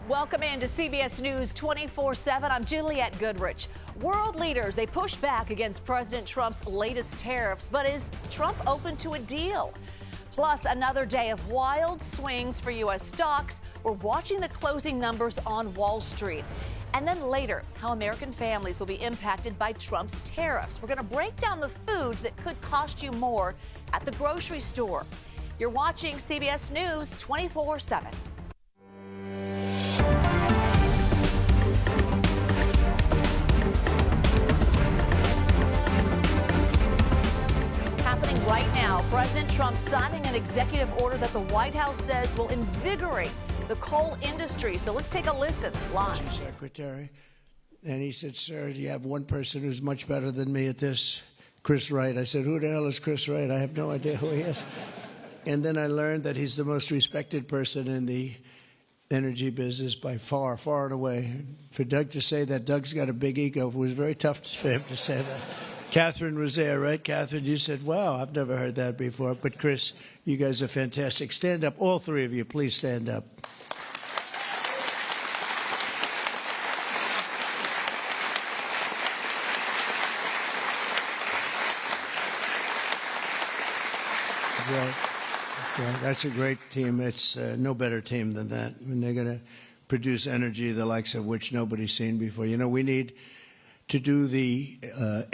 Welcome into CBS News 24/7. I'm Juliette Goodrich. World leaders, they push back against President Trump's latest tariffs, but is Trump open to a deal? Plus, another day of wild swings for U.S. stocks. We're watching the closing numbers on Wall Street. And then later, how American families will be impacted by Trump's tariffs. We're going to break down the foods that could cost you more at the grocery store. You're watching CBS News 24/7. Right now, President Trump signing an executive order that the White House says will invigorate the coal industry. So let's take a listen live. Secretary, and he said, "Sir, you have one person who's much better than me at this, Chris Wright." I said, "Who the hell is Chris Wright? I have no idea who he is." And then I learned that he's the most respected person in the energy business by far, far and away. For Doug to say that, Doug's got a big ego. It was very tough for him to say that. Catherine was there, right? Catherine, you said, "Wow, I've never heard that before." But Chris, you guys are fantastic. Stand up, all three of you, please stand up. Right. That's a great team. It's no better team than that. And they're going to produce energy the likes of which nobody's seen before. You know, we need to do the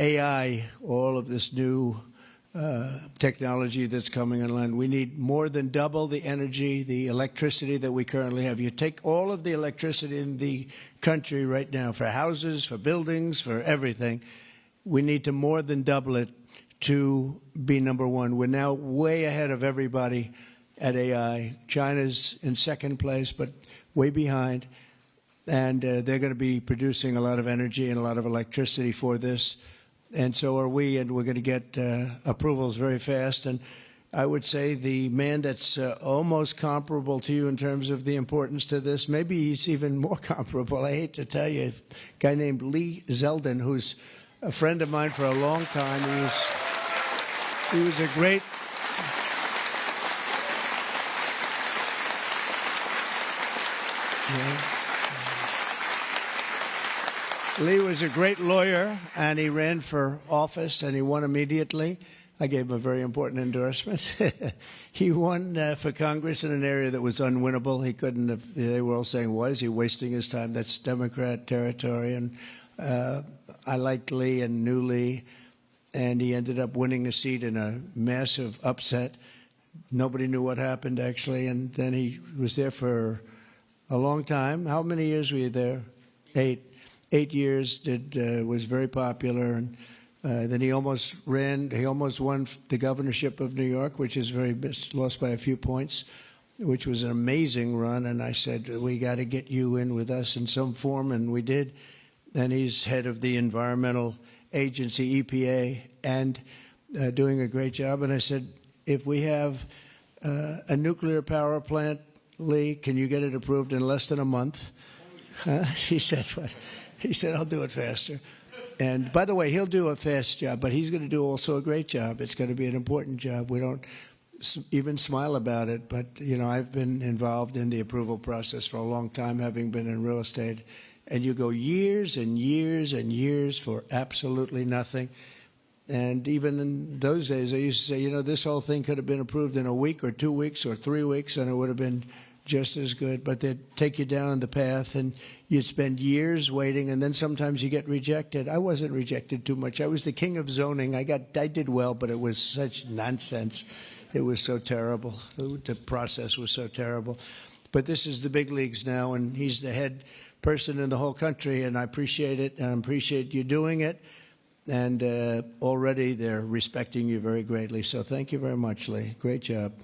AI, all of this new technology that's coming online. We need more than double the energy, the electricity that we currently have. You take all of the electricity in the country right now for houses, for buildings, for everything. We need to more than double it to be number one. We're now way ahead of everybody at AI. China's in second place, but way behind. And they're going to be producing a lot of energy and a lot of electricity for this. And so are we, and we're going to get approvals very fast. And I would say the man that's almost comparable to you in terms of the importance to this, maybe he's even more comparable, I hate to tell you, a guy named Lee Zeldin, who's a friend of mine for a long time. He was a great... Yeah. Lee was a great lawyer, and he ran for office, and he won immediately. I gave him a very important endorsement. He won for Congress in an area that was unwinnable. He couldn't have, they were all saying, why is he wasting his time? That's Democrat territory. And I liked Lee and knew Lee, and he ended up winning a seat in a massive upset. Nobody knew what happened, actually, and then he was there for a long time. How many years were you there? 8 years, was very popular, and then he almost won the governorship of New York, which is lost by a few points, which was an amazing run. And I said, we got to get you in with us in some form, and we did. And he's head of the environmental agency, EPA, and doing a great job. And I said, if we have a nuclear power plant, Lee, can you get it approved in less than a month? He said, what? He said, I'll do it faster. And by the way, he'll do a fast job, but he's going to do also a great job. It's going to be an important job. We don't even smile about it. But, you know, I've been involved in the approval process for a long time, having been in real estate. And you go years and years and years for absolutely nothing. And even in those days, I used to say, you know, this whole thing could have been approved in a week or 2 weeks or 3 weeks, and it would have been just as good. But they'd take you down the path, and you'd spend years waiting, and then sometimes you get rejected. I wasn't rejected too much. I was the king of zoning. I did well, but it was such nonsense. It was so terrible. The process was so terrible. But this is the big leagues now, and he's the head person in the whole country, and I appreciate it, and I appreciate you doing it. And already they're respecting you very greatly. So thank you very much, Lee. Great job.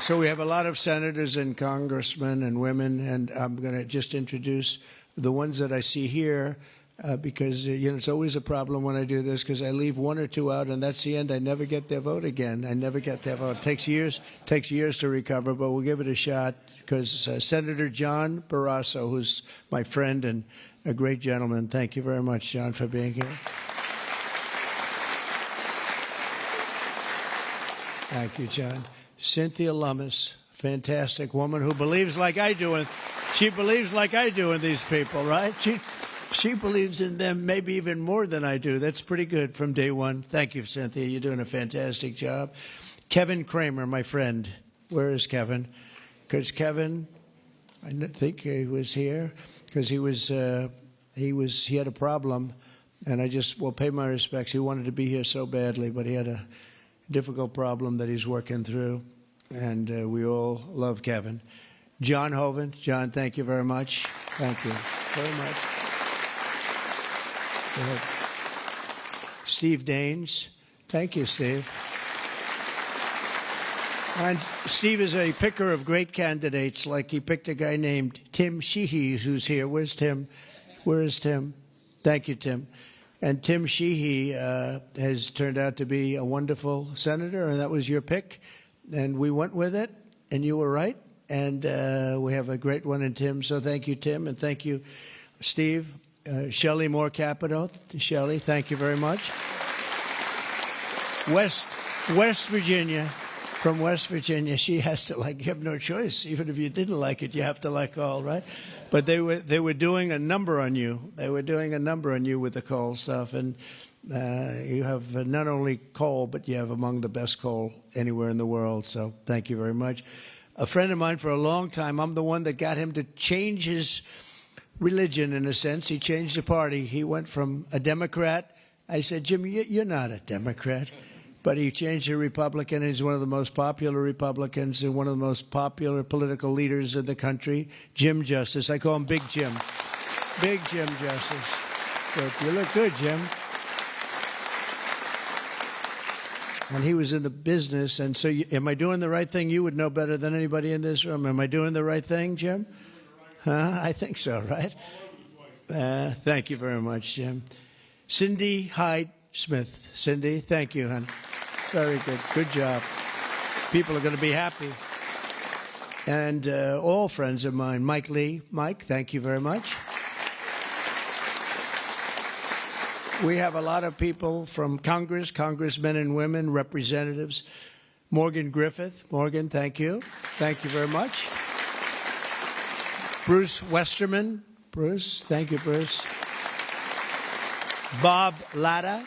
So we have a lot of senators and congressmen and women, and I'm going to just introduce the ones that I see here because, you know, it's always a problem when I do this because I leave one or two out, and that's the end. I never get their vote again. I never get their vote. It takes years to recover, but we'll give it a shot because Senator John Barrasso, who's my friend and a great gentleman. Thank you very much, John, for being here. Thank you, John. Cynthia Lummis, fantastic woman who believes like I do, and she believes like I do in these people, right? She believes in them maybe even more than I do. That's pretty good from day one. Thank you, Cynthia. You're doing a fantastic job. Kevin Kramer, my friend. Where is Kevin? Because Kevin, I think he was here because he had a problem, and I just will pay my respects. He wanted to be here so badly, but he had a difficult problem that he's working through, and we all love Kevin. John Hovan. John, thank you very much. Thank you very much. Go ahead. Steve Daines. Thank you, Steve. And Steve is a picker of great candidates, like he picked a guy named Tim Sheehy, who's here. Where's Tim? Where is Tim? Thank you, Tim. And Tim Sheehy has turned out to be a wonderful senator, and that was your pick. And we went with it, and you were right. And we have a great one in Tim. So thank you, Tim, and thank you, Steve. Shelley Moore Capito. Shelley, thank you very much. West Virginia. From West Virginia, she has to you have no choice. Even if you didn't like it, you have to like all, right? But they were doing a number on you. They were doing a number on you with the coal stuff, and you have not only coal, but you have among the best coal anywhere in the world. So thank you very much. A friend of mine for a long time, I'm the one that got him to change his religion in a sense. He changed the party. He went from a Democrat. I said, Jim, you're not a Democrat. But he changed to Republican. He's one of the most popular Republicans and one of the most popular political leaders in the country, Jim Justice. I call him Big Jim. Big Jim Justice. Good. You look good, Jim. And he was in the business. And so am I doing the right thing? You would know better than anybody in this room. Am I doing the right thing, Jim? Huh? I think so, right? Thank you very much, Jim. Cindy Hyde Smith. Cindy, thank you, hon. Very good. Good job. People are going to be happy. And all friends of mine. Mike Lee. Mike, thank you very much. We have a lot of people from Congress, congressmen and women, representatives. Morgan Griffith. Morgan, thank you. Thank you very much. Bruce Westerman. Bruce, thank you, Bruce. Bob Latta.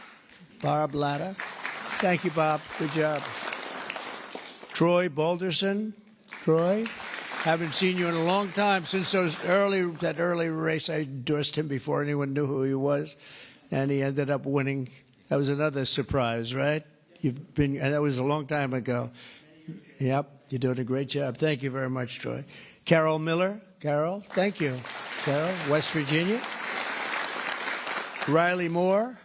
Bob Latta. Thank you, Bob. Good job. Troy Balderson. Troy, haven't seen you in a long time since that early race. I endorsed him before anyone knew who he was, and he ended up winning. That was another surprise, right? And that was a long time ago. Yep, you're doing a great job. Thank you very much, Troy. Carol Miller. Carol, thank you. Carol, West Virginia. Riley Moore.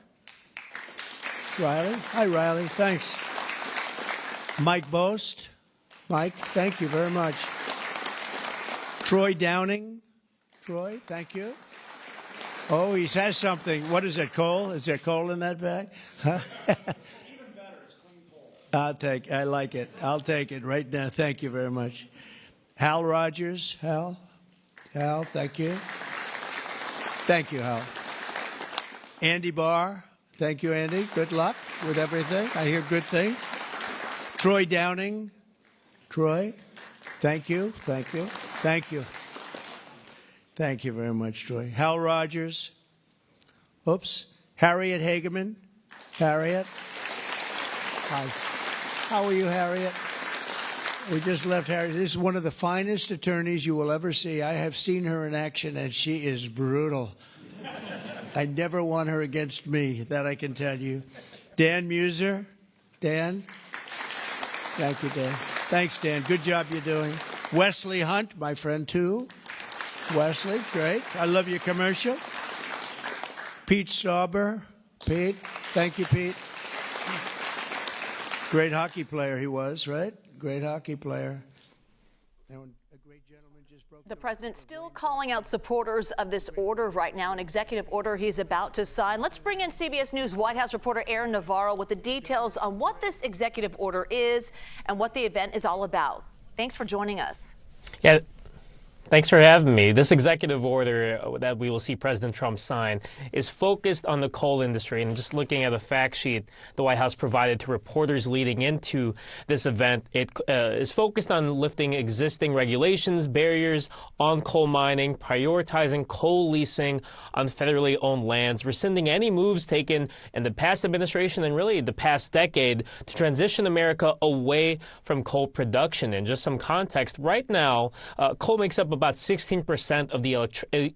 Riley. Hi, Riley. Thanks. Mike Boast. Mike, thank you very much. Troy Downing. Troy, thank you. Oh, he has something. What is it, coal? Is there coal in that bag? Huh? Even better, it's clean coal. I like it. I'll take it right now. Thank you very much. Hal Rogers. Hal, thank you. Thank you, Hal. Andy Barr. Thank you, Andy. Good luck with everything. I hear good things. Troy Downing. Troy, thank you. Thank you. Thank you. Thank you very much, Troy. Hal Rogers. Oops. Harriet Hageman. Harriet. Hi. How are you, Harriet? We just left Harriet. This is one of the finest attorneys you will ever see. I have seen her in action, and she is brutal. I never want her against me, that I can tell you. Dan Muser. Dan. Thank you, Dan. Thanks, Dan. Good job you're doing. Wesley Hunt, my friend, too. Wesley, great. I love your commercial. Pete Stauber. Pete. Thank you, Pete. Great hockey player he was, right? Great hockey player. And a great gentleman just broke the president still calling out supporters of this order right now, an executive order he's about to sign. Let's bring in CBS News White House reporter Aaron Navarro with the details on what this executive order is and what the event is all about. Thanks for joining us. Yeah. Thanks for having me. This executive order that we will see President Trump sign is focused on the coal industry. And just looking at the fact sheet the White House provided to reporters leading into this event, it is focused on lifting existing regulations, barriers on coal mining, prioritizing coal leasing on federally owned lands, rescinding any moves taken in the past administration and really the past decade to transition America away from coal production. And just some context, right now, coal makes up about 16% of the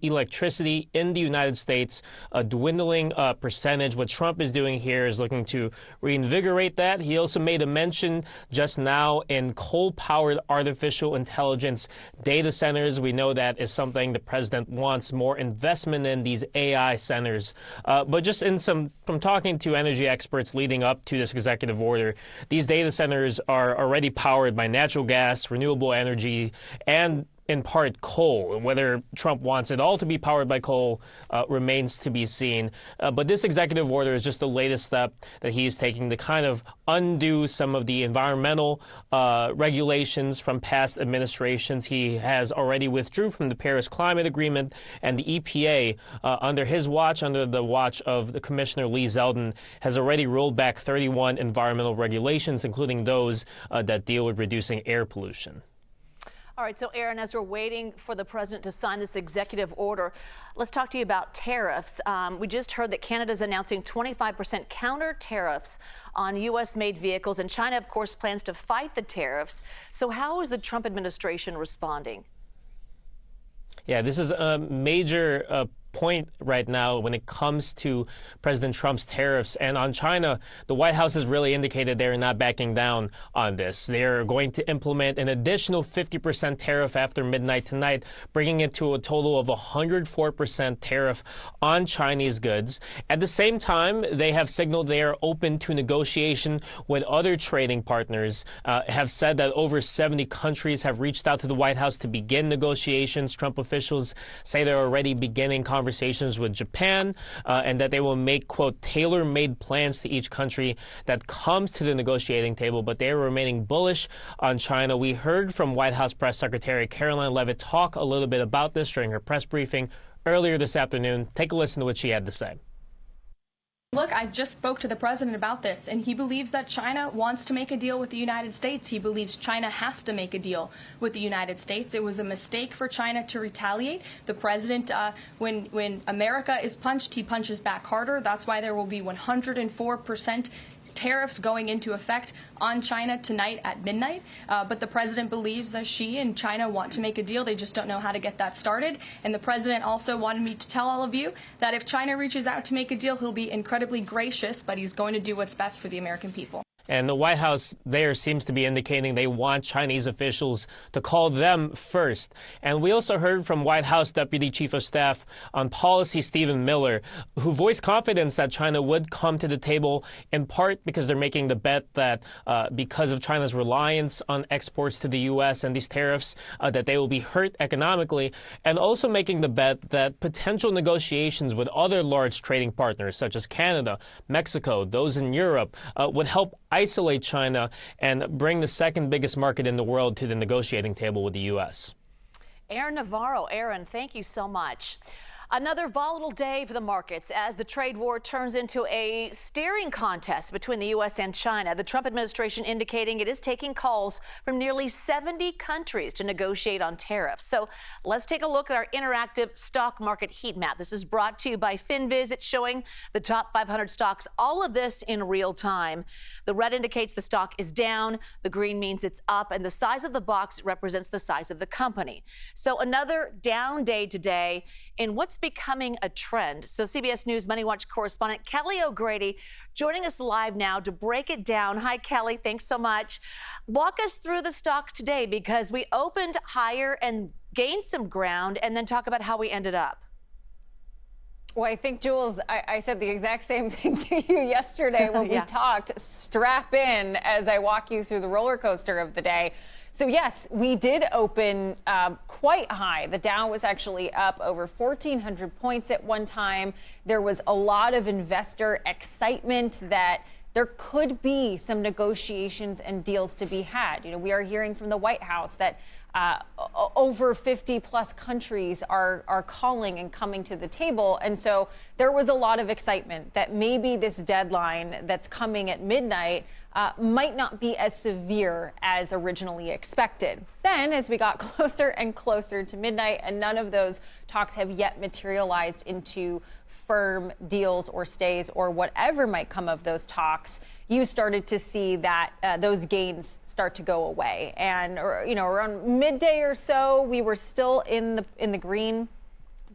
electricity in the United States, a dwindling percentage. What Trump is doing here is looking to reinvigorate that. He also made a mention just now in coal-powered artificial intelligence data centers. We know that is something the president wants more investment in, these AI centers. But just from talking to energy experts leading up to this executive order, these data centers are already powered by natural gas, renewable energy, and in part coal. And whether Trump wants it all to be powered by coal remains to be seen. But this executive order is just the latest step that he's taking to kind of undo some of the environmental regulations from past administrations. He has already withdrew from the Paris Climate Agreement, and the EPA, under his watch, under the watch of the Commissioner Lee Zeldin, has already rolled back 31 environmental regulations, including those that deal with reducing air pollution. All right, so Aaron, as we're waiting for the president to sign this executive order, let's talk to you about tariffs. We just heard that Canada's announcing 25% counter tariffs on U.S.-made vehicles, and China, of course, plans to fight the tariffs. So how is the Trump administration responding? Yeah, this is a major point right now when it comes to President Trump's tariffs. And on China, the White House has really indicated they're not backing down on this. They're going to implement an additional 50% tariff after midnight tonight, bringing it to a total of 104% tariff on Chinese goods. At the same time, they have signaled they are open to negotiation with other trading partners, have said that over 70 countries have reached out to the White House to begin negotiations. Trump officials say they're already beginning conversations with Japan, and that they will make, quote, tailor-made plans to each country that comes to the negotiating table, but they are remaining bullish on China. We heard from White House Press Secretary Caroline Leavitt talk a little bit about this during her press briefing earlier this afternoon. Take a listen to what she had to say. Look, I just spoke to the president about this, and he believes that China wants to make a deal with the United States. He believes China has to make a deal with the United States. It was a mistake for China to retaliate. The president, when America is punched, he punches back harder. That's why there will be 104% tariffs going into effect on China tonight at midnight. But the president believes that she and China want to make a deal. They just don't know how to get that started. And the president also wanted me to tell all of you that if China reaches out to make a deal, he'll be incredibly gracious, but he's going to do what's best for the American people. And the White House there seems to be indicating they want Chinese officials to call them first. And we also heard from White House Deputy Chief of Staff on Policy Stephen Miller, who voiced confidence that China would come to the table, in part because they're making the bet that because of China's reliance on exports to the U.S. and these tariffs, that they will be hurt economically, and also making the bet that potential negotiations with other large trading partners, such as Canada, Mexico, those in Europe, would help isolate China and bring the second biggest market in the world to the negotiating table with the U.S. Aaron Navarro. Aaron, thank you so much. Another volatile day for the markets as the trade war turns into a staring contest between the U.S. and China. The Trump administration indicating it is taking calls from nearly 70 countries to negotiate on tariffs. So let's take a look at our interactive stock market heat map. This is brought to you by FinViz. It's showing the top 500 stocks, all of this in real time. The red indicates the stock is down, the green means it's up, and the size of the box represents the size of the company. So another down day today in what's becoming a trend. So CBS News Money Watch correspondent Kelly O'Grady joining us live now to break it down. Hi, Kelly. Thanks so much. Walk us through the stocks today because we opened higher and gained some ground, and then talk about how we ended up. Well, I think, Jules, I said the exact same thing to you yesterday when we talked. Strap in as I walk you through the roller coaster of the day. So, yes, we did open quite high. The Dow was actually up over 1,400 points at one time. There was a lot of investor excitement that there could be some negotiations and deals to be had. You know, we are hearing from the White House that over 50 plus countries are calling and coming to the table. And so there was a lot of excitement that maybe this deadline that's coming at midnight might not be as severe as originally expected. Then, as we got closer and closer to midnight, and none of those talks have yet materialized into firm deals or stays or whatever might come of those talks, you started to see that those gains start to go away. And around midday or so, we were still in the green.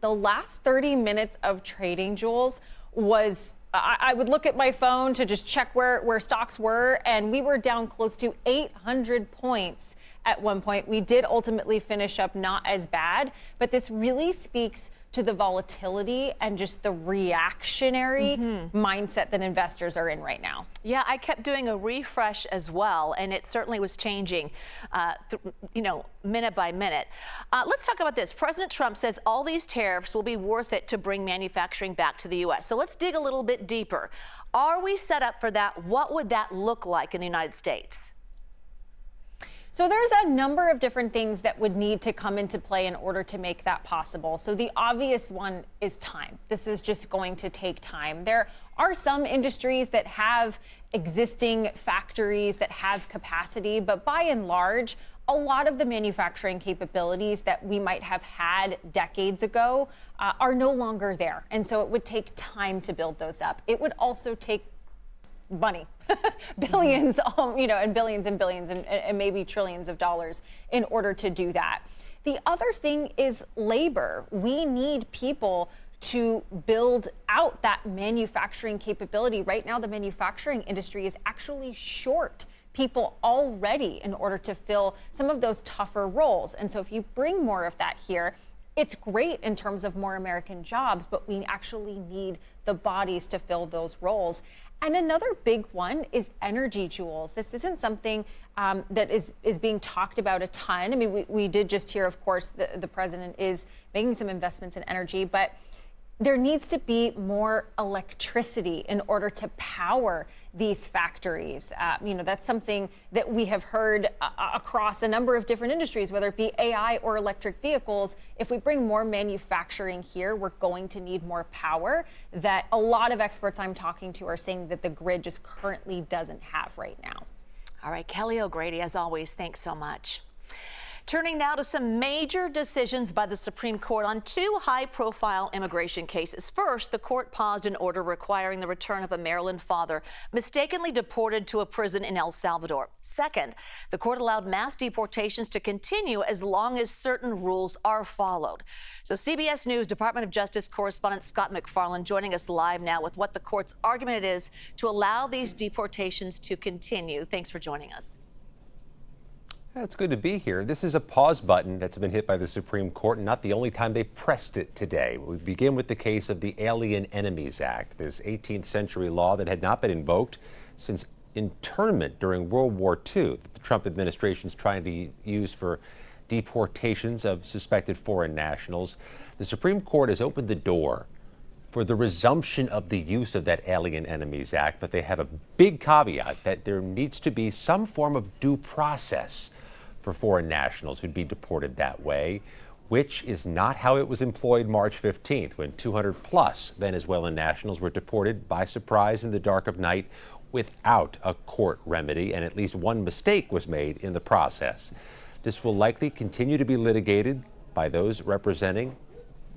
The last 30 minutes of trading, Jules, was I would look at my phone to just check where stocks were, and we were down close to 800 points at one point. We did ultimately finish up not as bad, but this really speaks to the volatility and just the reactionary mindset that investors are in right now. Yeah, I kept doing a refresh as well, and it certainly was changing, minute by minute. Let's talk about this. President Trump says all these tariffs will be worth it to bring manufacturing back to the U.S. So let's dig a little bit deeper. Are we set up for that? What would that look like in the United States? So there's a number of different things that would need to come into play in order to make that possible. So the obvious one is time. This is just going to take time. There are some industries that have existing factories that have capacity, but by and large, a lot of the manufacturing capabilities that we might have had decades ago are no longer there. And so it would take time to build those up. It would also take money, billions, and billions and billions and maybe trillions of dollars in order to do that. The other thing is labor. We need people to build out that manufacturing capability. Right now, the manufacturing industry is actually short people already in order to fill some of those tougher roles. And so if you bring more of that here, it's great in terms of more American jobs, but we actually need the bodies to fill those roles. And another big one is energy, Jules. This isn't something that is being talked about a ton. I mean, we did just hear, of course, the president is making some investments in energy, but there needs to be more electricity in order to power these factories. That's something that we have heard across a number of different industries, whether it be AI or electric vehicles. If we bring more manufacturing here, we're going to need more power that a lot of experts I'm talking to are saying that the grid just currently doesn't have right now. All right, Kelly O'Grady, as always, thanks so much. Turning now to some major decisions by the Supreme Court on two high-profile immigration cases. First, the court paused an order requiring the return of a Maryland father mistakenly deported to a prison in El Salvador. Second, the court allowed mass deportations to continue as long as certain rules are followed. So CBS News Department of Justice correspondent Scott McFarland joining us live now with what the court's argument is to allow these deportations to continue. Thanks for joining us. It's good to be here. This is a pause button that's been hit by the Supreme Court, and not the only time they pressed it today. We begin with the case of the Alien Enemies Act, this 18th century law that had not been invoked since internment during World War II that the Trump administration is trying to use for deportations of suspected foreign nationals. The Supreme Court has opened the door for the resumption of the use of that Alien Enemies Act, but they have a big caveat that there needs to be some form of due process for foreign nationals who'd be deported that way, which is not how it was employed March 15th, when 200 plus Venezuelan nationals were deported by surprise in the dark of night without a court remedy, and at least one mistake was made in the process. This will likely continue to be litigated by those representing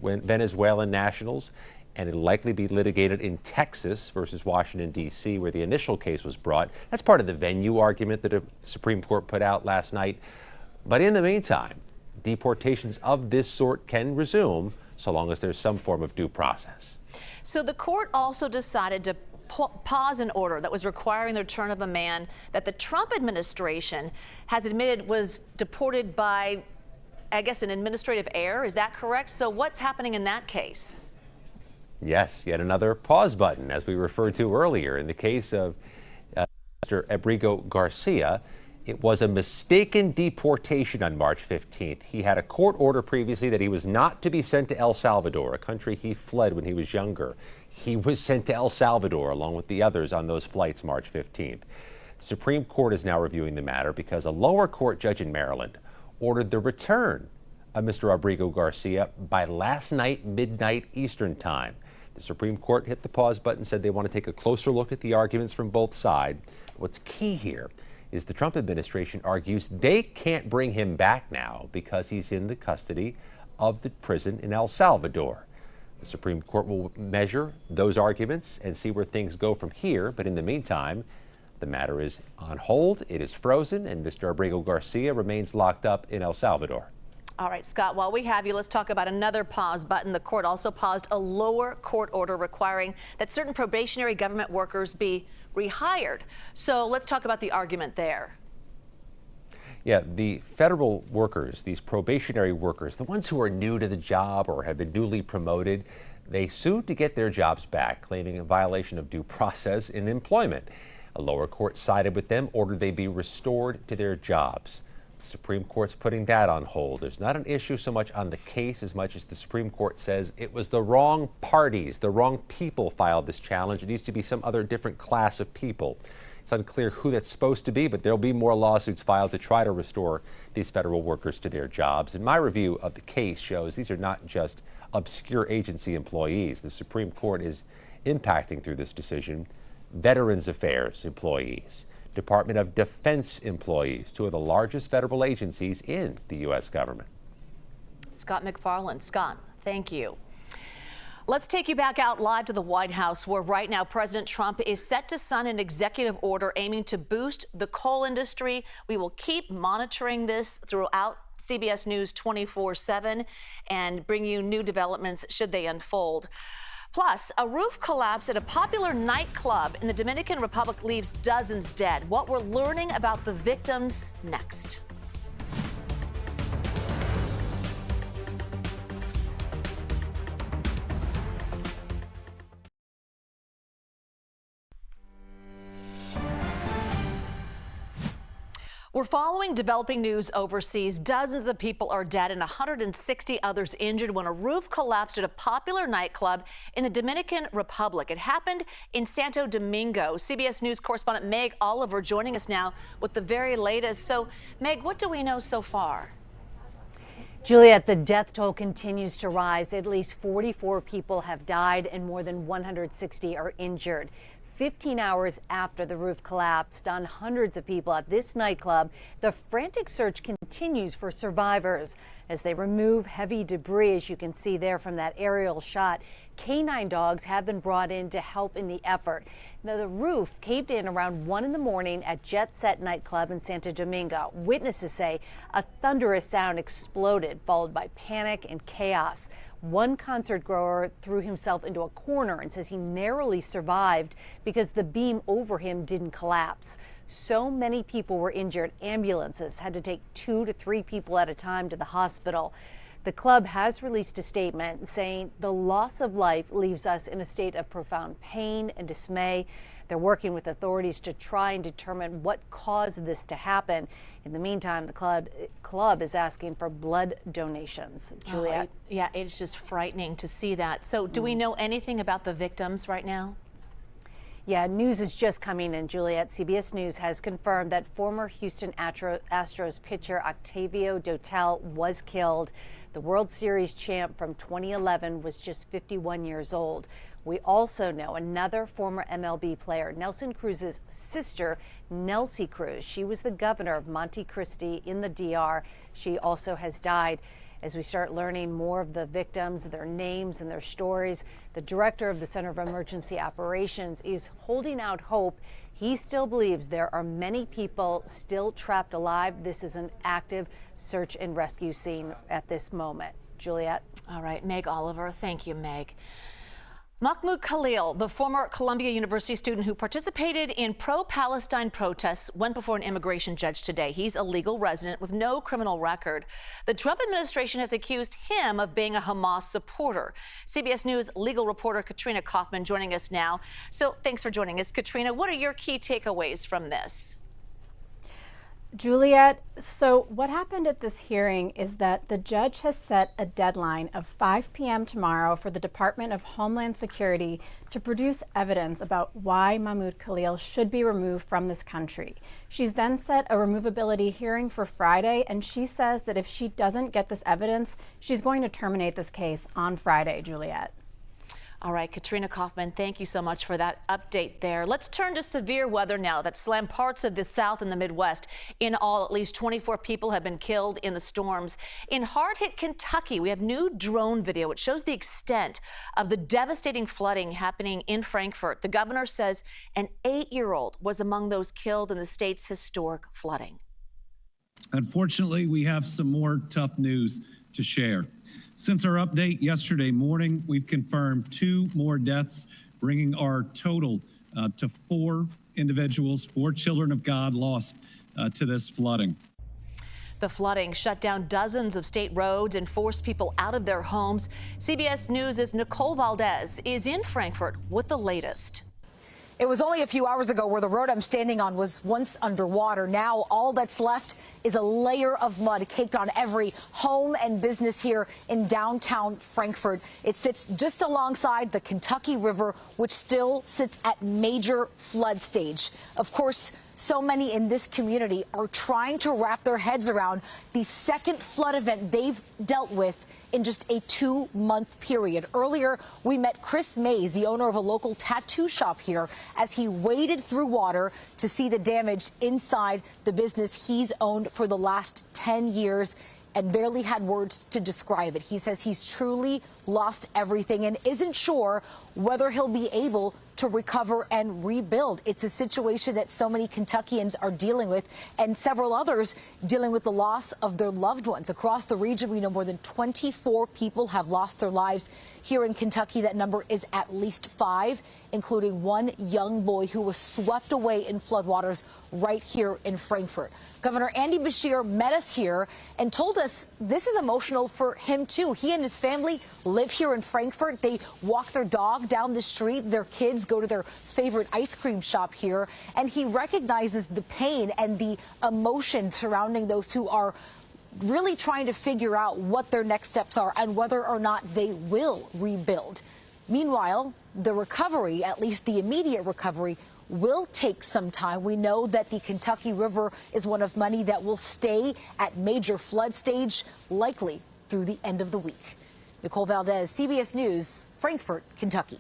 Venezuelan nationals, and it'll likely be litigated in Texas versus Washington, D.C., where the initial case was brought. That's part of the venue argument that the Supreme Court put out last night. But in the meantime, deportations of this sort can resume so long as there's some form of due process. So the court also decided to pause an order that was requiring the return of a man that the Trump administration has admitted was deported by, I guess, an administrative error. Is that correct? So what's happening in that case? Yes, yet another pause button, as we referred to earlier. In the case of Mr. Abrigo Garcia, it was a mistaken deportation on March 15th. He had a court order previously that he was not to be sent to El Salvador, a country he fled when he was younger. He was sent to El Salvador along with the others on those flights March 15th. The Supreme Court is now reviewing the matter because a lower court judge in Maryland ordered the return of Mr. Abrigo Garcia by last night, midnight Eastern time. The Supreme Court hit the pause button, said they want to take a closer look at the arguments from both sides. What's key here is the Trump administration argues they can't bring him back now because he's in the custody of the prison in El Salvador. The Supreme Court will measure those arguments and see where things go from here. But in the meantime, the matter is on hold. It is frozen, and Mr. Abrigo Garcia remains locked up in El Salvador. All right, Scott, while we have you, let's talk about another pause button. The court also paused a lower court order requiring that certain probationary government workers be rehired. So let's talk about the argument there. Yeah, the federal workers, these probationary workers, the ones who are new to the job or have been newly promoted, they sued to get their jobs back, claiming a violation of due process in employment. A lower court sided with them, ordered they be restored to their jobs. The Supreme Court's putting that on hold. There's not an issue so much on the case as much as the Supreme Court says it was the wrong parties, the wrong people filed this challenge. It needs to be some other different class of people. It's unclear who that's supposed to be, but there'll be more lawsuits filed to try to restore these federal workers to their jobs. And my review of the case shows these are not just obscure agency employees. The Supreme Court is impacting through this decision Veterans Affairs employees, Department of Defense employees, two of the largest federal agencies in the U.S. government. Scott McFarland. Scott, thank you. Let's take you back out live to the White House, where right now President Trump is set to sign an executive order aiming to boost the coal industry. We will keep monitoring this throughout CBS News 24/7 and bring you new developments should they unfold. Plus, a roof collapse at a popular nightclub in the Dominican Republic leaves dozens dead. What we're learning about the victims next. We're following developing news overseas. Dozens of people are dead and 160 others injured when a roof collapsed at a popular nightclub in the Dominican Republic. It happened in Santo Domingo. CBS News correspondent Meg Oliver joining us now with the very latest. So, Meg, what do we know so far? Juliet, the death toll continues to rise. At least 44 people have died and more than 160 are injured. 15 hours after the roof collapsed on hundreds of people at this nightclub, the frantic search continues for survivors as they remove heavy debris. As you can see there from that aerial shot, K9 dogs have been brought in to help in the effort. Now, the roof caved in around 1 in the morning at Jet Set nightclub in Santo Domingo. Witnesses say a thunderous sound exploded, followed by panic and chaos. One concert goer threw himself into a corner and says he narrowly survived because the beam over him didn't collapse. So many people were injured, ambulances had to take 2 to 3 people at a time to the hospital. The club has released a statement saying the loss of life leaves us in a state of profound pain and dismay. They're working with authorities to try and determine what caused this to happen. In the meantime, the club is asking for blood donations. Juliet? Yeah, it's just frightening to see that. So do we know anything about the victims right now? Yeah, news is just coming in, Juliet. CBS News has confirmed that former Houston Astros pitcher Octavio Dotel was killed. The World Series champ from 2011 was just 51 years old. We also know another former MLB player, Nelson Cruz's sister, Nelsie Cruz. She was the governor of Monte Cristi in the DR. She also has died. As we start learning more of the victims, their names and their stories, the director of the Center of Emergency Operations is holding out hope. He still believes there are many people still trapped alive. This is an active search and rescue scene at this moment. Juliet? All right, Meg Oliver. Thank you, Meg. Mahmoud Khalil, the former Columbia University student who participated in pro-Palestine protests, went before an immigration judge today. He's a legal resident with no criminal record. The Trump administration has accused him of being a Hamas supporter. CBS News legal reporter Katrina Kaufman joining us now. So thanks for joining us, Katrina. What are your key takeaways from this? Juliet, so what happened at this hearing is that the judge has set a deadline of 5 p.m. tomorrow for the Department of Homeland Security to produce evidence about why Mahmoud Khalil should be removed from this country. She's then set a removability hearing for Friday, and she says that if she doesn't get this evidence, she's going to terminate this case on Friday, Juliet. All right, Katrina Kaufman, thank you so much for that update there. Let's turn to severe weather now that slammed parts of the South and the Midwest. In all, at least 24 people have been killed in the storms. In hard-hit Kentucky, we have new drone video. It shows the extent of the devastating flooding happening in Frankfort. The governor says an 8-year-old was among those killed in the state's historic flooding. Unfortunately, we have some more tough news to share. Since our update yesterday morning, we've confirmed 2 more deaths, bringing our total to 4 individuals, 4 children of God lost to this flooding. The flooding shut down dozens of state roads and forced people out of their homes. CBS News' Nicole Valdez is in Frankfort with the latest. It was only a few hours ago where the road I'm standing on was once underwater. Now all that's left is a layer of mud caked on every home and business here in downtown Frankfort. It sits just alongside the Kentucky River, which still sits at major flood stage. Of course, so many in this community are trying to wrap their heads around the second flood event they've dealt with in just a 2-month period. Earlier, we met Chris Mays, the owner of a local tattoo shop here, as he waded through water to see the damage inside the business he's owned for the last 10 years and barely had words to describe it. He says he's truly lost everything and isn't sure whether he'll be able to recover and rebuild. It's a situation that so many Kentuckians are dealing with, and several others dealing with the loss of their loved ones. Across the region, we know more than 24 people have lost their lives. Here in Kentucky, that number is at least 5, including 1 young boy who was swept away in floodwaters right here in Frankfort. Governor Andy Beshear met us here and told us this is emotional for him, too. He and his family live here in Frankfort. They walk their dog down the street. Their kids go to their favorite ice cream shop here. And he recognizes the pain and the emotion surrounding those who are really trying to figure out what their next steps are and whether or not they will rebuild. Meanwhile, the recovery, at least the immediate recovery, will take some time. We know that the Kentucky River is one of many that will stay at major flood stage, likely through the end of the week. Nicole Valdez, CBS News, Frankfort, Kentucky.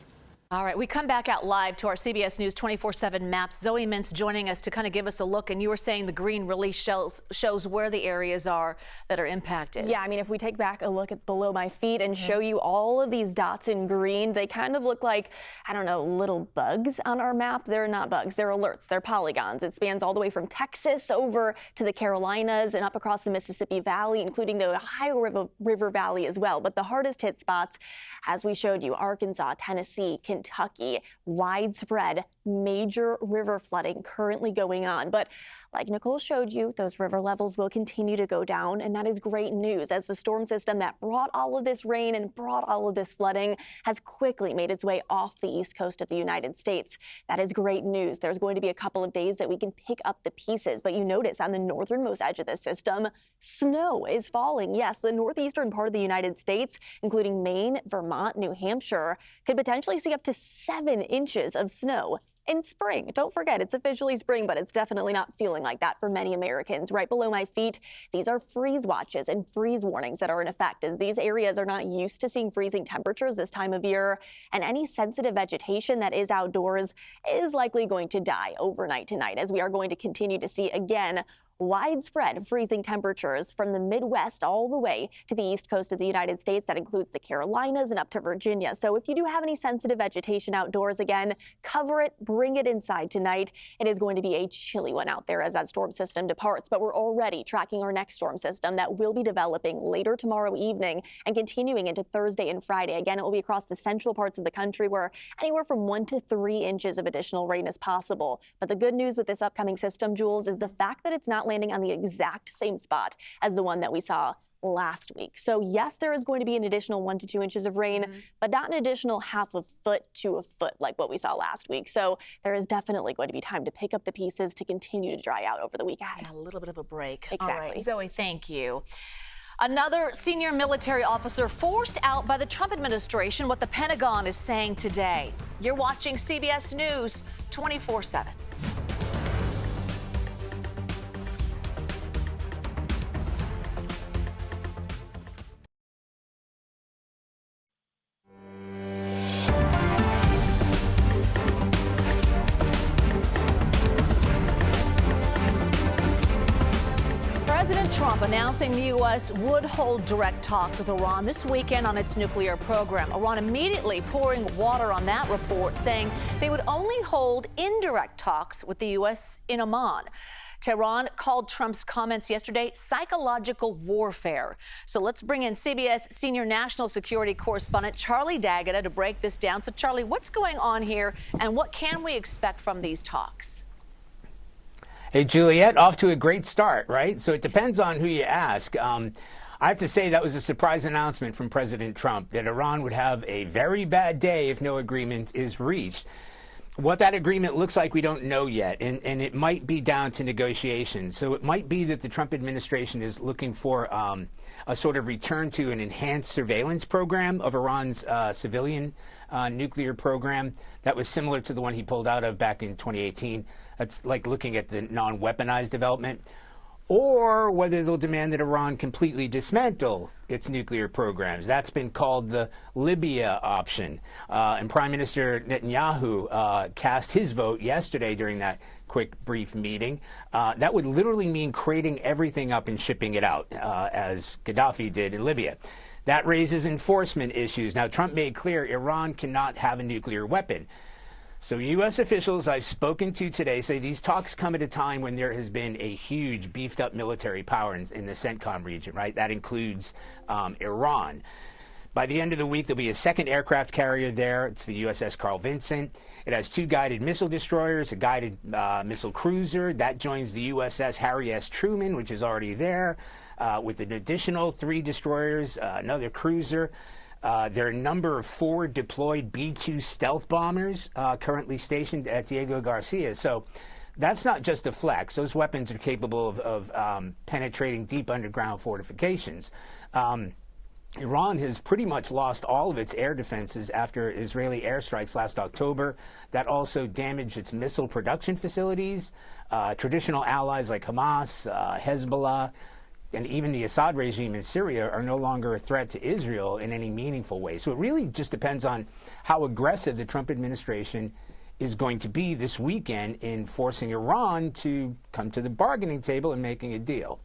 All right, we come back out live to our CBS News 24/7 maps. Zoe Mintz joining us to kind of give us a look, and you were saying the green really shows where the areas are that are impacted. Yeah, I mean, if we take back a look at below my feet and show you all of these dots in green, they kind of look like, I don't know, little bugs on our map. They're not bugs, they're alerts, they're polygons. It spans all the way from Texas over to the Carolinas and up across the Mississippi Valley, including the Ohio River Valley as well. But the hardest hit spots, as we showed you, Arkansas, Tennessee, Kentucky, widespread major river flooding currently going on. But like Nicole showed you, those river levels will continue to go down, and that is great news as the storm system that brought all of this rain and brought all of this flooding has quickly made its way off the east coast of the United States. That is great news. There's going to be a couple of days that we can pick up the pieces, but you notice on the northernmost edge of this system, snow is falling. Yes, the northeastern part of the United States, including Maine, Vermont, New Hampshire, could potentially see up to 7 inches of snow in spring. Don't forget, it's officially spring, but it's definitely not feeling like that for many Americans. Right below my feet, these are freeze watches and freeze warnings that are in effect, as these areas are not used to seeing freezing temperatures this time of year, and any sensitive vegetation that is outdoors is likely going to die overnight tonight, as we are going to continue to see again widespread freezing temperatures from the Midwest all the way to the east coast of the United States. That includes the Carolinas and up to Virginia. So if you do have any sensitive vegetation outdoors, again, cover it, bring it inside tonight. It is going to be a chilly one out there as that storm system departs, but we're already tracking our next storm system that will be developing later tomorrow evening and continuing into Thursday and Friday. Again, it will be across the central parts of the country where anywhere from 1 to 3 inches of additional rain is possible. But the good news with this upcoming system, Jules, is the fact that it's not landing on the exact same spot as the one that we saw last week. So yes, there is going to be an additional 1 to 2 inches of rain, but not an additional half a foot to a foot like what we saw last week. So there is definitely going to be time to pick up the pieces to continue to dry out over the week ahead. Yeah, a little bit of a break. Exactly. All right, Zoe, thank you. Another senior military officer forced out by the Trump administration, what the Pentagon is saying today. You're watching CBS News 24/7. President Trump announcing the U.S. would hold direct talks with Iran this weekend on its nuclear program. Iran immediately pouring water on that report, saying they would only hold indirect talks with the U.S. in Oman. Tehran called Trump's comments yesterday psychological warfare. So let's bring in CBS senior national security correspondent Charlie D'Agata to break this down. So, Charlie, what's going on here, and what can we expect from these talks? Hey, Juliet, off to a great start, right? So it depends on who you ask. I have to say that was a surprise announcement from President Trump that Iran would have a very bad day if no agreement is reached. What that agreement looks like, we don't know yet, and it might be down to negotiations. So it might be that the Trump administration is looking for a sort of return to an enhanced surveillance program of Iran's civilian nuclear program that was similar to the one he pulled out of back in 2018. That's like looking at the non-weaponized development. Or whether they'll demand that Iran completely dismantle its nuclear programs. That's been called the Libya option. And Prime Minister Netanyahu cast his vote yesterday during that quick, brief meeting. That would literally mean crating everything up and shipping it out, as Gaddafi did in Libya. That raises enforcement issues. Now, Trump made clear Iran cannot have a nuclear weapon. So U.S. officials I've spoken to today say these talks come at a time when there has been a huge beefed up military power in the CENTCOM region, right? That includes Iran. By the end of the week, there'll be a second aircraft carrier there. It's the USS Carl Vinson. It has 2 guided missile destroyers, a guided missile cruiser. That joins the USS Harry S. Truman, which is already there, with an additional 3 destroyers, another cruiser. There are a number of forward deployed B-2 stealth bombers currently stationed at Diego Garcia. So that's not just a flex. Those weapons are capable of penetrating deep underground fortifications. Iran has pretty much lost all of its air defenses after Israeli airstrikes last October. That also damaged its missile production facilities. Traditional allies like Hamas, Hezbollah, and even the Assad regime in Syria are no longer a threat to Israel in any meaningful way. So it really just depends on how aggressive the Trump administration is going to be this weekend in forcing Iran to come to the bargaining table and making a deal.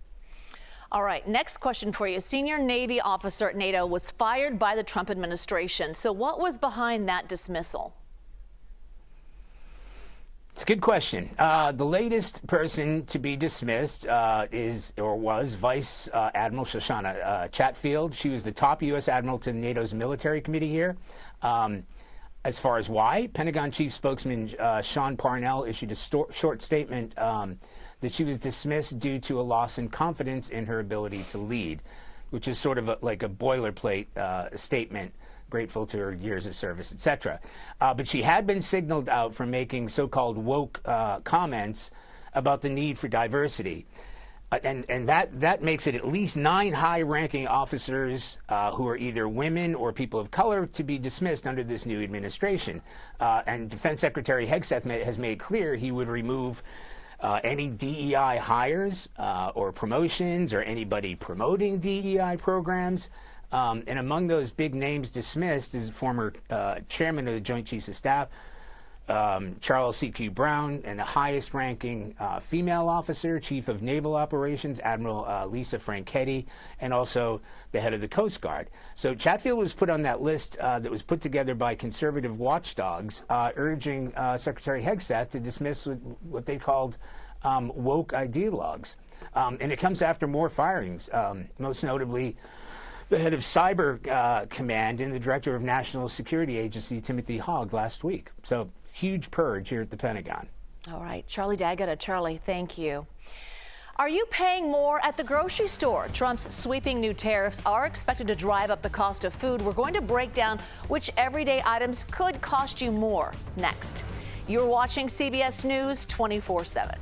All right, next question for you. Senior Navy officer at NATO was fired by the Trump administration. So what was behind that dismissal? It's a good question. The latest person to be dismissed was Vice Admiral Shoshana Chatfield. She was the top U.S. admiral to NATO's military committee here. As far as why, Pentagon chief spokesman Sean Parnell issued a short statement that she was dismissed due to a loss in confidence in her ability to lead, which is sort of like a boilerplate statement. Grateful to her years of service, etc. But she had been signaled out for making so-called woke comments about the need for diversity. And that makes it at least 9 high-ranking officers who are either women or people of color to be dismissed under this new administration. And Defense Secretary Hegseth has made clear he would remove any DEI hires or promotions or anybody promoting DEI programs. And among those big names dismissed is former chairman of the Joint Chiefs of Staff, Charles C.Q. Brown, and the highest-ranking female officer, Chief of Naval Operations, Admiral Lisa Franchetti, and also the head of the Coast Guard. So Chatfield was put on that list that was put together by conservative watchdogs, urging Secretary Hegseth to dismiss what they called woke ideologues. And it comes after more firings, most notably the head of Cyber Command and the director of National Security Agency, Timothy Hogg, last week. So huge purge here at the Pentagon. All right. Charlie D'Agata. Charlie, thank you. Are you paying more at the grocery store? Trump's sweeping new tariffs are expected to drive up the cost of food. We're going to break down which everyday items could cost you more next. You're watching CBS News 24/7.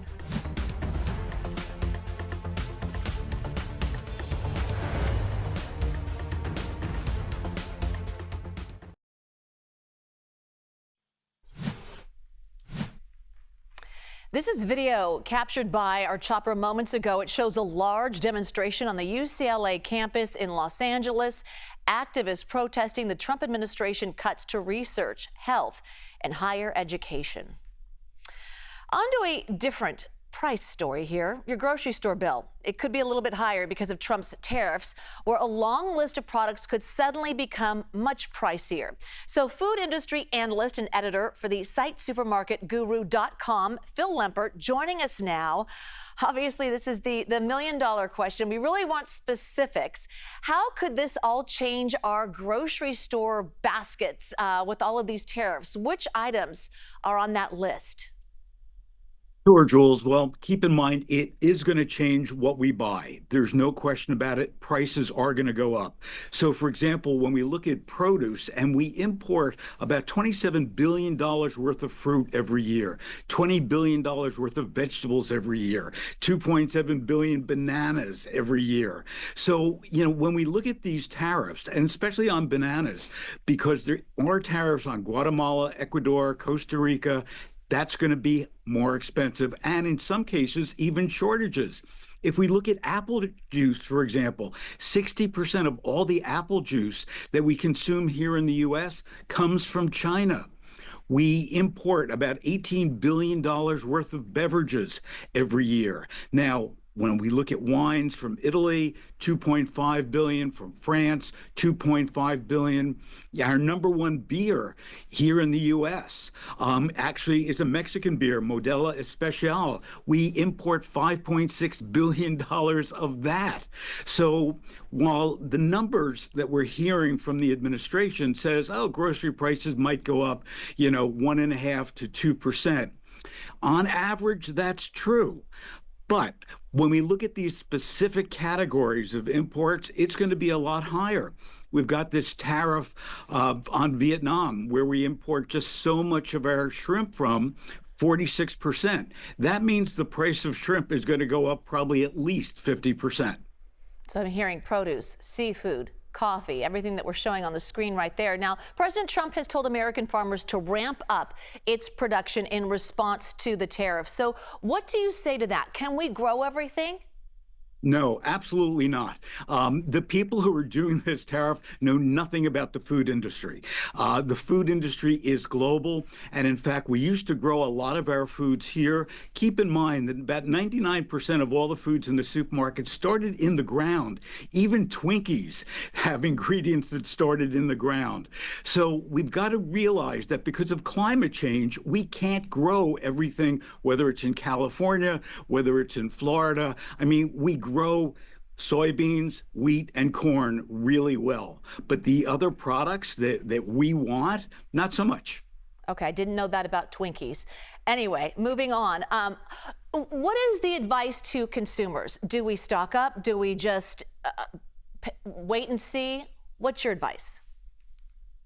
This is video captured by our chopper moments ago. It shows a large demonstration on the UCLA campus in Los Angeles. Activists protesting the Trump administration cuts to research, health, and higher education. On to a different price story here. Your grocery store bill. It could be a little bit higher because of Trump's tariffs, where a long list of products could suddenly become much pricier. So food industry analyst and editor for the site supermarketguru.com, Phil Lempert, joining us now. Obviously, this is the million-dollar question. We really want specifics. How could this all change our grocery store baskets with all of these tariffs? Which items are on that list? Sure, Jules. Well, keep in mind, it is going to change what we buy. There's no question about it. Prices are going to go up. So, for example, when we look at produce, and we import about $27 billion worth of fruit every year, $20 billion worth of vegetables every year, 2.7 billion bananas every year. So, when we look at these tariffs, and especially on bananas, because there are tariffs on Guatemala, Ecuador, Costa Rica, that's going to be more expensive, and in some cases, even shortages. If we look at apple juice, for example, 60% of all the apple juice that we consume here in the U.S. comes from China. We import about $18 billion worth of beverages every year. Now, when we look at wines from Italy, 2.5 billion, from France, 2.5 billion. Our number one beer here in the U.S. Actually is a Mexican beer, Modelo Especial. We import $5.6 billion of that. So while the numbers that we're hearing from the administration says, oh, grocery prices might go up, 1.5% to 2%. On average, that's true. But when we look at these specific categories of imports, it's going to be a lot higher. We've got this tariff on Vietnam, where we import just so much of our shrimp from, 46%. That means the price of shrimp is going to go up probably at least 50%. So I'm hearing produce, seafood, coffee, everything that we're showing on the screen right there. Now, President Trump has told American farmers to ramp up its production in response to the tariffs. So what do you say to that? Can we grow everything? No, absolutely not. The people who are doing this tariff know nothing about the food industry. The food industry is global, and in fact, we used to grow a lot of our foods here. Keep in mind that about 99% of all the foods in the supermarket started in the ground. Even Twinkies have ingredients that started in the ground. So we've got to realize that because of climate change, we can't grow everything, whether it's in California, whether it's in Florida. I mean, we grow soybeans, wheat, and corn really well. But the other products that we want, not so much. Okay, I didn't know that about Twinkies. Anyway, moving on. What is the advice to consumers? Do we stock up? Do we just wait and see? What's your advice?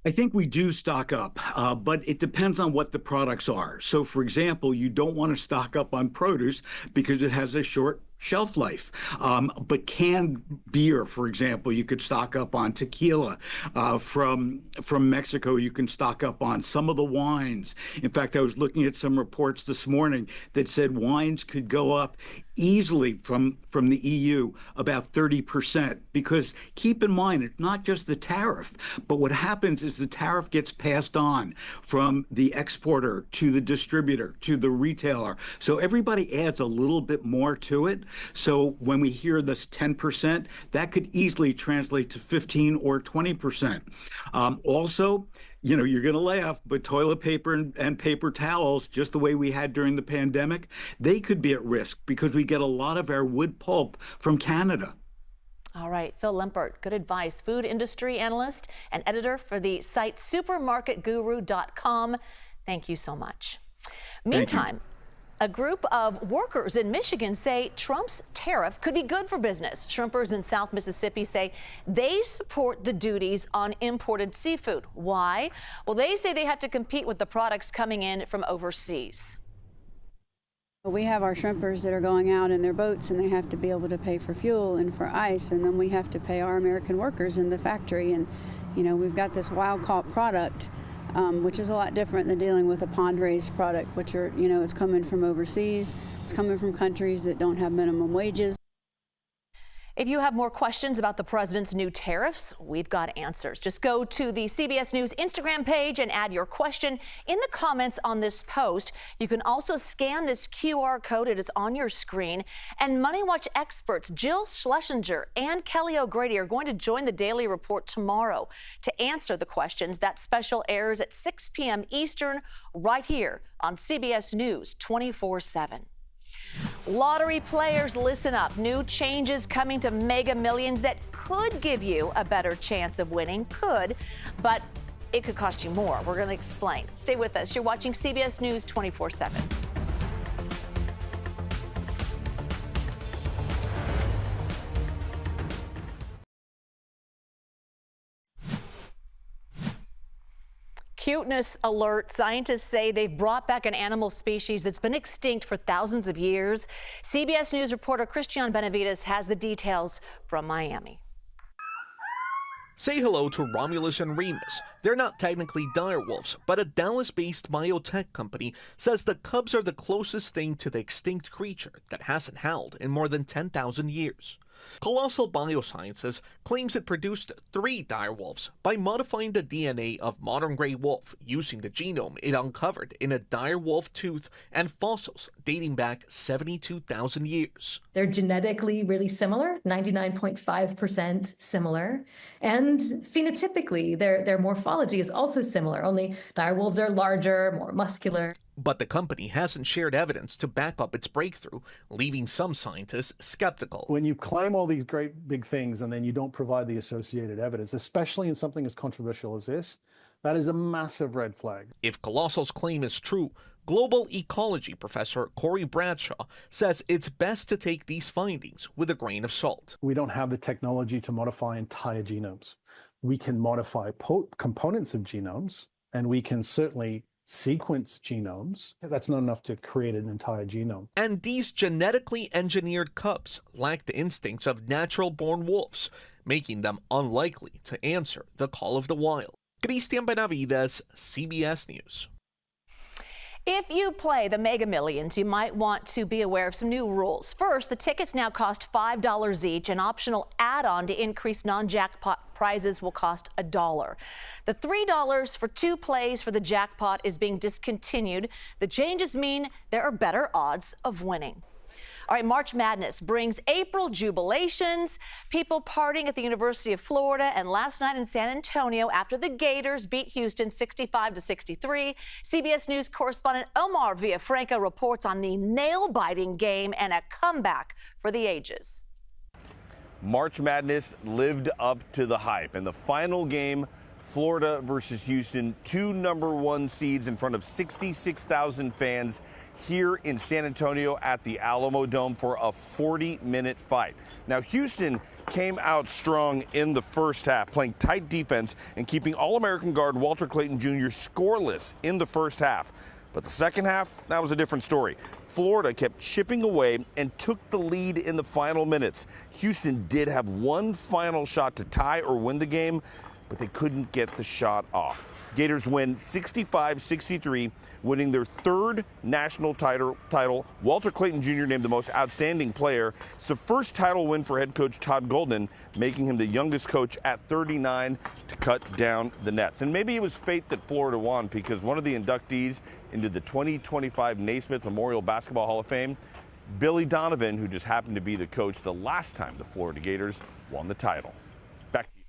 I think we do stock up, but it depends on what the products are. So, for example, you don't want to stock up on produce because it has a short shelf life. But canned beer, for example, you could stock up on. Tequila from Mexico, you can stock up on. Some of the wines. In fact, I was looking at some reports this morning that said wines could go up easily from the EU about 30%. Because keep in mind, it's not just the tariff, but what happens is the tariff gets passed on from the exporter to the distributor to the retailer. So everybody adds a little bit more to it. So when we hear this 10%, that could easily translate to 15 or 20%. Also, you're going to laugh, but toilet paper and paper towels, just the way we had during the pandemic, they could be at risk because we get a lot of our wood pulp from Canada. All right, Phil Lempert, good advice. Food industry analyst and editor for the site supermarketguru.com. Thank you so much. Meantime, A group of workers in Michigan say Trump's tariff could be good for business. Shrimpers in South Mississippi say they support the duties on imported seafood. Why? Well, they say they have to compete with the products coming in from overseas. We have our shrimpers that are going out in their boats, and they have to be able to pay for fuel and for ice, and then we have to pay our American workers in the factory. And, you know, we've got this wild-caught product, which is a lot different than dealing with a pond-raised product, which are, you know, it's coming from overseas. It's coming from countries that don't have minimum wages. If you have more questions about the president's new tariffs, we've got answers. Just go to the CBS News Instagram page and add your question in the comments on this post. You can also scan this QR code. It is on your screen. And Money Watch experts Jill Schlesinger and Kelly O'Grady are going to join the Daily Report tomorrow to answer the questions. That special airs at 6 p.m. Eastern right here on CBS News 24/7. Lottery players, listen up. New changes coming to Mega Millions that could give you a better chance of winning. Could, but it could cost you more. We're going to explain. Stay with us. You're watching CBS News 24/7. Cuteness alert. Scientists say they've brought back an animal species that's been extinct for thousands of years. CBS News reporter Christian Benavides has the details from Miami. Say hello to Romulus and Remus. They're not technically direwolves, but a Dallas-based biotech company says the cubs are the closest thing to the extinct creature that hasn't howled in more than 10,000 years. Colossal Biosciences claims it produced 3 direwolves by modifying the DNA of modern gray wolf using the genome it uncovered in a direwolf tooth and fossils dating back 72,000 years. They're genetically really similar, 99.5% similar, and phenotypically their morphology is also similar, only direwolves are larger, more muscular. But the company hasn't shared evidence to back up its breakthrough, leaving some scientists skeptical. When you claim all these great big things and then you don't provide the associated evidence, especially in something as controversial as this, that is a massive red flag. If Colossal's claim is true, global ecology professor Corey Bradshaw says it's best to take these findings with a grain of salt. We don't have the technology to modify entire genomes. We can modify components of genomes, and we can certainly sequence genomes. That's not enough to create an entire genome. And these genetically engineered cubs lack the instincts of natural-born wolves, making them unlikely to answer the call of the wild. Christian Benavides, CBS News. If you play the Mega Millions, you might want to be aware of some new rules. First, the tickets now cost $5 each. An optional add-on to increase non-jackpot prizes will cost $1. The $3 for 2 plays for the jackpot is being discontinued. The changes mean there are better odds of winning. All right, March Madness brings April jubilations, people partying at the University of Florida, and last night in San Antonio after the Gators beat Houston 65-63. CBS News correspondent Omar Villafranca reports on the nail-biting game and a comeback for the ages. March Madness lived up to the hype. In the final game, Florida versus Houston, 2 #1 seeds in front of 66,000 fans here in San Antonio at the Alamo Dome for a 40-minute fight. Now, Houston came out strong in the first half, playing tight defense and keeping All-American guard Walter Clayton Jr. scoreless in the first half. But the second half, that was a different story. Florida kept chipping away and took the lead in the final minutes. Houston did have one final shot to tie or win the game, but they couldn't get the shot off. Gators win 65-63, winning their 3rd national title. Walter Clayton Jr. named the most outstanding player. It's the first title win for head coach Todd Golden, making him the youngest coach at 39 to cut down the nets. And maybe it was fate that Florida won, because one of the inductees into the 2025 Naismith Memorial Basketball Hall of Fame, Billy Donovan, who just happened to be the coach the last time the Florida Gators won the title. Back to you.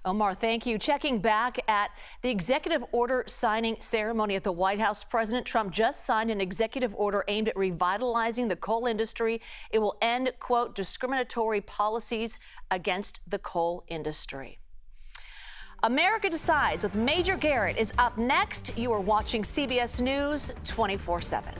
Omar, thank you. Checking back at the executive order signing ceremony at the White House, President Trump just signed an executive order aimed at revitalizing the coal industry. It will end, quote, discriminatory policies against the coal industry. America Decides with Major Garrett is up next. You are watching CBS News 24/7.